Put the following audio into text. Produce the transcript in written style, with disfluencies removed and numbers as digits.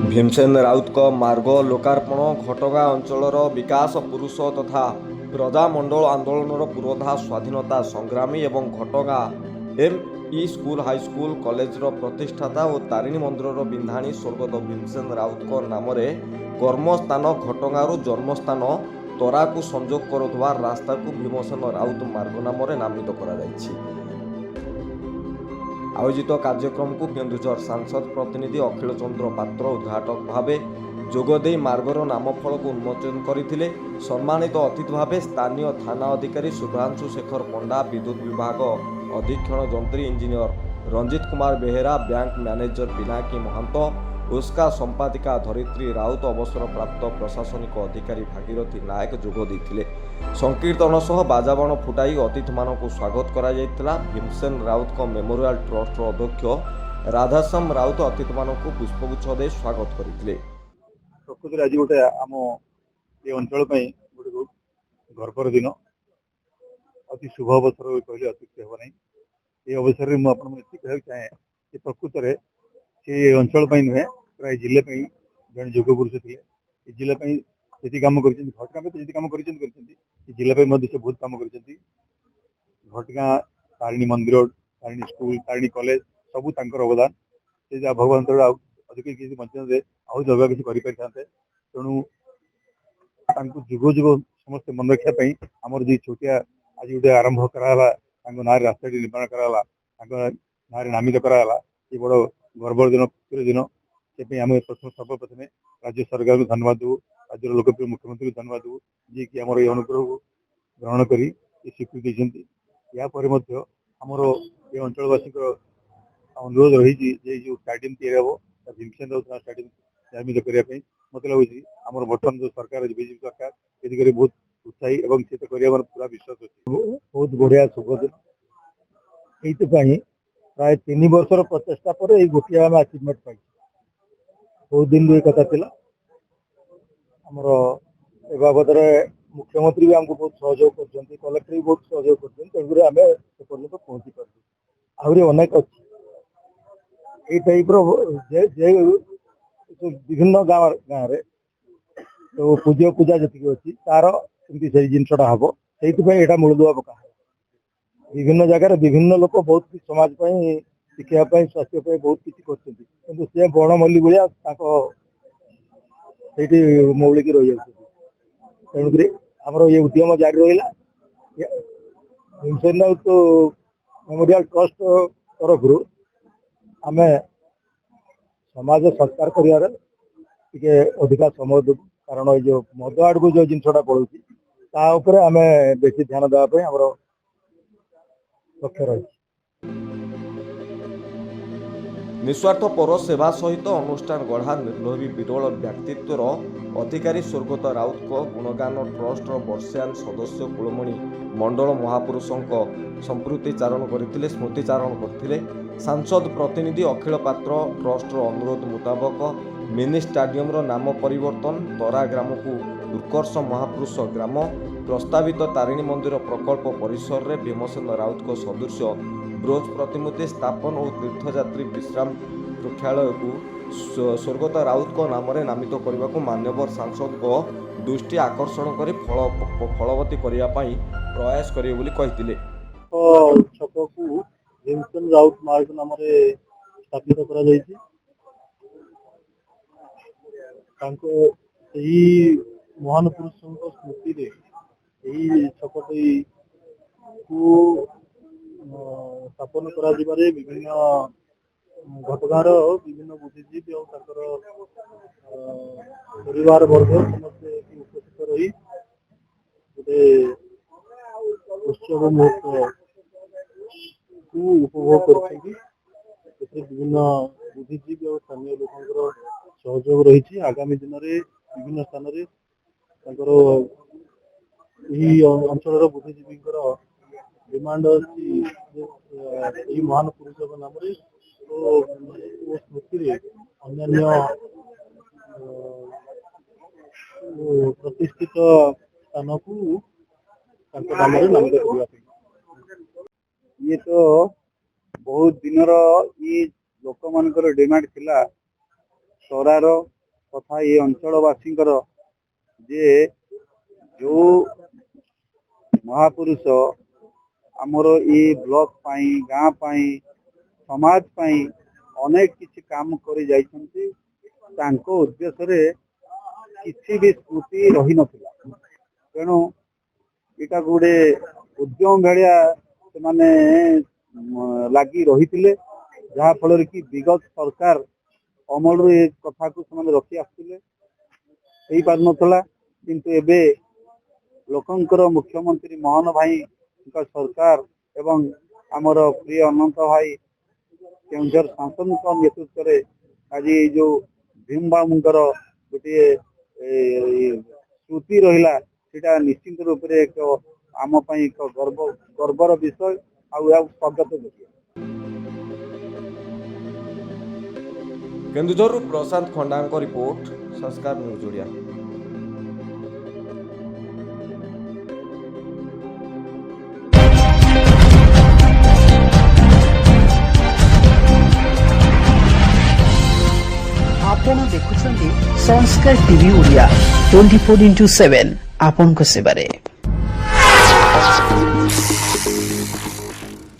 भीमसेन राउत मार्ग लोकार्पण घटगाँ अंचलर विकास पुरुष तथा प्रजामंडल आंदोलन पुरोधा स्वाधीनता संग्रामी एवं घटगाँ एम.ई. स्कूल हाईस्कूल कॉलेज प्रतिष्ठाता और तारिणी मंदिर बिंधाणी स्वर्गत भीमसेन राउत नाम कर्मस्थान घटगाँ जन्मस्थान तरा को संजोग करुवा रास्ता को भीमसेन राउत मार्ग नाम नामित कर आयोजित कार्यक्रम को केन्दुझर सांसद प्रतिनिधि अखिल चंद्र पात्र उद्घाटक भाव जोगदे मार्गर नामफल को उन्मोचन करते। सम्मानित अतिथि भाव स्थानीय थाना अधिकारी शुभ्रांशु शेखर पंडा, विद्युत विभाग अधीक्षण जंत्री engineer Ranjit Kumar Behera, bank manager Pinaki Mahanta, उसका संपादिका धरित्री राउत, अवसर प्राप्त प्रशासनिक अधिकारी भागीरथी नायक जोग देथिले। संकीर्तन सह बाजाबाण फुटाई अतिथि मानक स्वागत करा जायतिला। भीमसेन राउत मेमोरियल ट्रस्ट अध्यक्ष राधाश्याम राउत अतिथि मानक पुष्पगुच्छ दे स्वागत करथिले। प्रकृति आज गोटे आम ये अंचल गोटे गर्वर दिन अति शुभ अवसर कहले अत्युक्ति हेब नहीं। ये अवसर में मुझे कहना चाहे कि प्रकृत में से अंचल नुहे प्राय जिले जन युग पुरुष थे। जिले जी कम कर घटगाँ में जी कम कर जिले से बहुत कम कर घटगाँ तारिणी मंदिर, तारिणी स्कूल, तारिणी कॉलेज सबू अवदान से भगवान अधिक किसी बंचन आउ जगह किसी करें। तेणु जुग जुग समस्त मन रखापी आमर जी छोटिया आज गोटे आरंभ कराला ना रास्ता निर्माण कराला ना नामित कराला। ये बड़ गर्वर दिन दिन से आम सर्वप्रथम राज्य सरकार को धन्यवाद देव, राज्य लोकप्रिय मुख्यमंत्री को धन्यवाद देव जी कि आम ये अनुग्रह को ग्रहण कर स्वीकृति देते। यापर आमर ये अंचलवासी अनुरोध रही जो स्टाडियम या भीमसेन राउत स्टाडियम निर्मित करने मत लगे आम बर्तमान जो सरकार बीजेपी सरकार ये दिगरे बहुत उत्साही और से पूरा विश्वास अच्छे। बहुत बढ़िया शुभ दिन ये प्राय 3 वर्षर प्रचेषा पर गोटे आम अचिवमेंट पाई। बहुत दिन ये कथा आमर ए बाबद मुख्यमंत्री भी आमको बहुत सहयोग कर, कलेक्टर भी बहुत सहयोग कर, तेणुक आम से पर्यटन पहुंची पार आहरी अनेक अच्छी टाइप विभिन्न गाँव गाँव तो पूज्य पूजा जी अच्छी तार से जिनसा हम से मूलदुआ पका विभिन्न जगार विभिन्न लोक बहुत समाज शिक्षापी स्वास्थ्य बहुत किसी कर सी बणमल्ली भाया मौलिकी रही जाती। तेणुक आमर ये उद्यम जारी रहा। भीमसेन राउत मेमोरियल ट्रस्ट तरफ आम समाज संस्कार कर अधिका समय देव, कारण ये जो मद आड़ को जो जिनसा पड़ोसी आम बेसी ध्यान देवाई आमर लक्ष्य रही। निस्वार्थ पर सेवा सहित अनुष्ठान गढ़ा निर्लोभी विरल व्यक्तित्वर अधिकारी स्वर्गत राउत गुणगान ट्रस्ट वर्षायन सदस्य कुलमणि मंडल महापुरुषों संस्मृतिचारण करते स्मृतिचारण करते। सांसद प्रतिनिधि अखिल पात्र ट्रस्ट अनुरोध मुताबक मिनी स्टाडियम नाम परिवर्तन, तरा ग्राम को उत्कर्ष महापुरुष ग्राम, प्रस्तावित तारिणी मंदिर प्रकल्प परिसर में भीमसेन राउत सदृश ब्रोंज प्रतिमूर्ति स्थापन और तीर्थयात्री विश्राम प्रेक्षालय को स्वर्गत राउत नाम नामित करने को मान्यवर सांसद को दृष्टि आकर्षण कर फलवती करने प्रयास करेंगे। छक को भीमसेन राउत मार्ग नाम स्थापित कर महान पुरुषों स्मृति छकटी को स्थापन कर विभिन्न घटगाँर विभिन्न बुद्धिजीवी और परिवार वर्ग समस्ते उपस्थित रही गोटे उत्सव मुहूर्त को उपभोग कर विभिन्न बुद्धिजीवी और स्थानीय लोक सहयोग रही। आगामी दिन में विभिन्न स्थान अंचल बुद्धिजीवी डिमांड अच्छी महान पुरुषों नाम स्मृति अन्य प्रतिष्ठित स्थान को नाम नामित करने। ये तो बहुत दिनर ये लोक मानकर डिमांड थिला सरार तथा ये अंचलवासी जे जो महापुरुष आमर ये ब्लॉक पाई गाँ पाई समाज पाई अनेक किछि काम करि जाइछन्ति तांको उद्देश्य रे किछि भी स्मृति रही नथिला तेणु इटा गोटे उद्यम भाया से माने लगी रही जहाँ फल कि विगत सरकार अमल ये कथा को से रखी आसुले पार नथला किंतु एबे लोकंकर मुख्यमंत्री मोहन भाई सरकार एवं आमर प्रिय अनंत भाई केउंझर शासन नेतृत्व में आज जो भीम बाबूंकर गोटे श्रुति रहिला सेटा निश्चित रूप से एक आम पई एक गर्वर विषय आ स्वागत योग्य। केन्दुझरु प्रशांत खंडांक रिपोर्ट संस्कार न्यूज ओडिया। आपण देखुछन्ती संस्कार टीवी ओडिया 24/7 आपन को सेवारे।